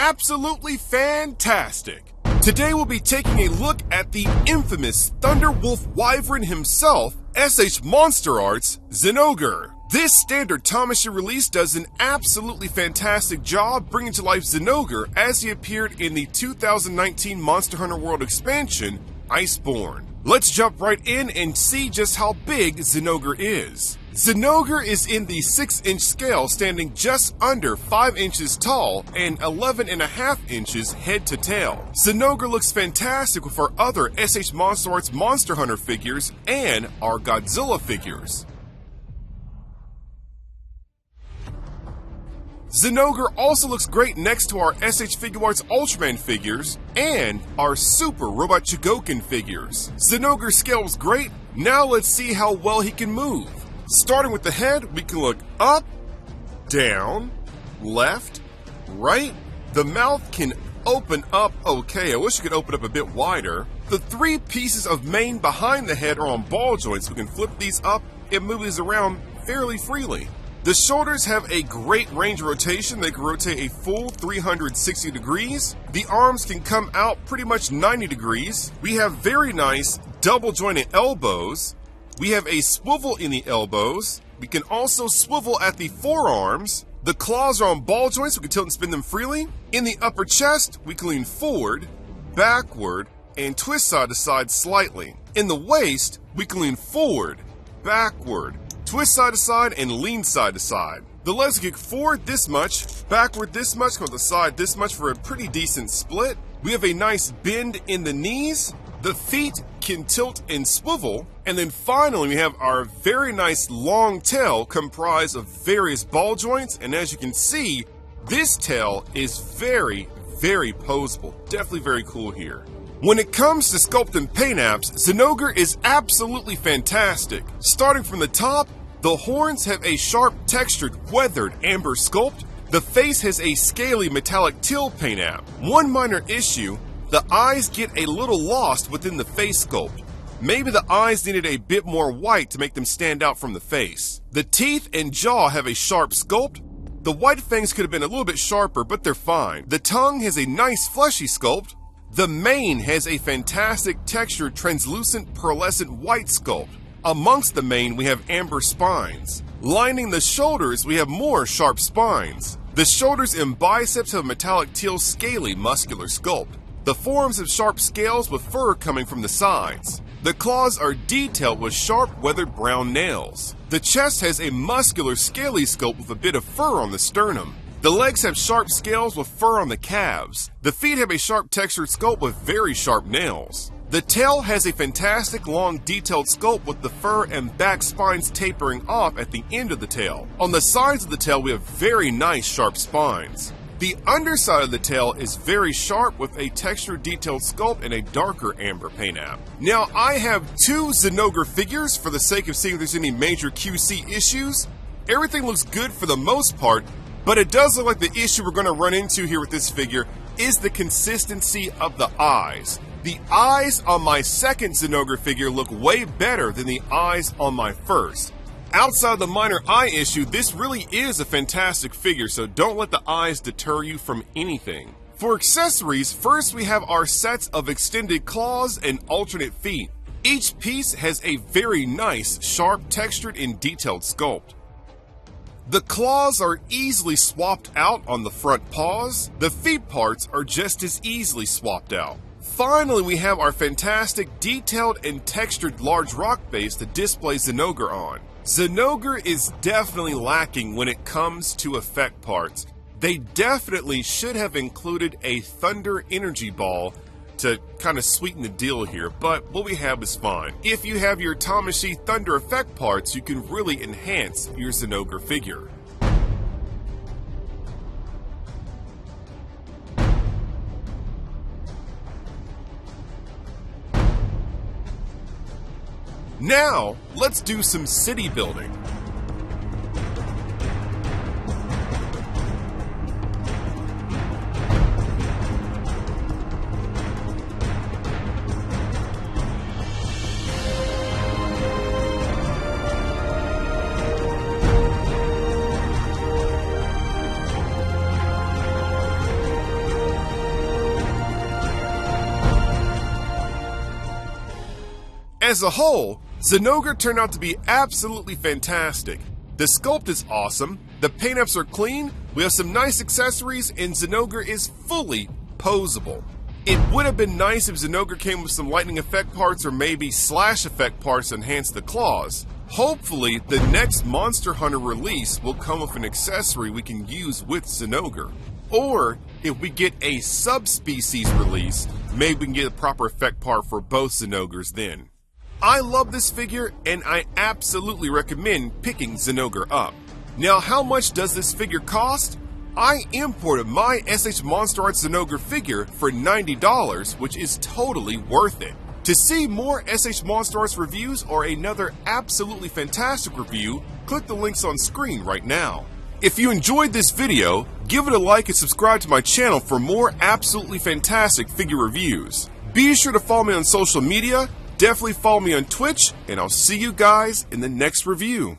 absolutely fantastic. Today we'll be taking a look at the infamous Thunderwolf Wyvern himself, S.H.MonsterArts Zinogre. This standard Tamashii release does an absolutely fantastic job bringing to life Zinogre as he appeared in the 2019 Monster Hunter World expansion, Iceborne. Let's jump right in and see just how big Zinogre is. Zinogre is in the 6-inch scale, standing just under 5 inches tall and 11.5 inches head to tail. Zinogre looks fantastic with our other S.H.MonsterArts Monster Hunter figures and our Godzilla figures. Zinogre also looks great next to our S.H. Figuarts Ultraman figures and our Super Robot Chogokin figures. Zinogre scales great, now let's see how well he can move. Starting with the head, we can look up, down, left, right. The mouth can open up okay. I wish it could open up a bit wider. The 3 pieces of mane behind the head are on ball joints. We can flip these up and move these around fairly freely. The shoulders have a great range of rotation. They can rotate a full 360 degrees. The arms can come out pretty much 90 degrees. We have very nice double jointed elbows. We have a swivel in the elbows. We can also swivel at the forearms. The claws are on ball joints. We can tilt and spin them freely. In the upper chest, we can lean forward, backward, and twist side to side slightly. In the waist, we can lean forward, backward, twist side to side, and lean side to side. The legs kick forward this much, backward this much, come to the side this much for a pretty decent split. We have a nice bend in the knees. The feet can tilt and swivel. And then finally, we have our very nice long tail comprised of various ball joints. And as you can see, this tail is very, very posable. Definitely very cool here. When it comes to Sculpt and Paint apps, Zinogre is absolutely fantastic. Starting from the top, the horns have a sharp textured weathered amber sculpt. The face has a scaly metallic teal paint app. One minor issue, the eyes get a little lost within the face sculpt. Maybe the eyes needed a bit more white to make them stand out from the face. The teeth and jaw have a sharp sculpt. The white fangs could have been a little bit sharper, but they're fine. The tongue has a nice fleshy sculpt. The mane has a fantastic textured translucent pearlescent white sculpt. Amongst the mane we have amber spines. Lining the shoulders we have more sharp spines. The shoulders and biceps have a metallic teal scaly muscular sculpt. The forearms have sharp scales with fur coming from the sides. The claws are detailed with sharp weathered brown nails. The chest has a muscular scaly sculpt with a bit of fur on the sternum. The legs have sharp scales with fur on the calves. The feet have a sharp textured sculpt with very sharp nails. The tail has a fantastic long detailed sculpt with the fur and back spines tapering off at the end of the tail. On the sides of the tail we have very nice sharp spines. The underside of the tail is very sharp with a textured detailed sculpt and a darker amber paint app. Now I have 2 Zinogre figures for the sake of seeing if there's any major QC issues. Everything looks good for the most part, but it does look like the issue we're going to run into here with this figure is the consistency of the eyes. The eyes on my second Zinogre figure look way better than the eyes on my first. Outside the minor eye issue, this really is a fantastic figure, so don't let the eyes deter you from anything. For accessories, first we have our sets of extended claws and alternate feet. Each piece has a very nice, sharp, textured, and detailed sculpt. The claws are easily swapped out on the front paws. The feet parts are just as easily swapped out. Finally, we have our fantastic detailed and textured large rock base to display Zinogre on. Zinogre is definitely lacking when it comes to effect parts. They definitely should have included a Thunder Energy Ball to kind of sweeten the deal here, but what we have is fine. If you have your Tamashii Thunder effect parts, you can really enhance your Zinogre figure. Now, let's do some city building. As a whole, Zinogre turned out to be absolutely fantastic. The sculpt is awesome, the paint-ups are clean, we have some nice accessories, and Zinogre is fully posable. It would have been nice if Zinogre came with some lightning effect parts or maybe slash effect parts to enhance the claws. Hopefully, the next Monster Hunter release will come with an accessory we can use with Zinogre. Or, if we get a subspecies release, maybe we can get a proper effect part for both Zinogres then. I love this figure and I absolutely recommend picking Zinogre up. Now, how much does this figure cost? I imported my S.H.MonsterArts Zinogre figure for $90, which is totally worth it. To see more S.H.MonsterArts reviews or another absolutely fantastic review, click the links on screen right now. If you enjoyed this video, give it a like and subscribe to my channel for more absolutely fantastic figure reviews. Be sure to follow me on social media, definitely follow me on Twitch, and I'll see you guys in the next review.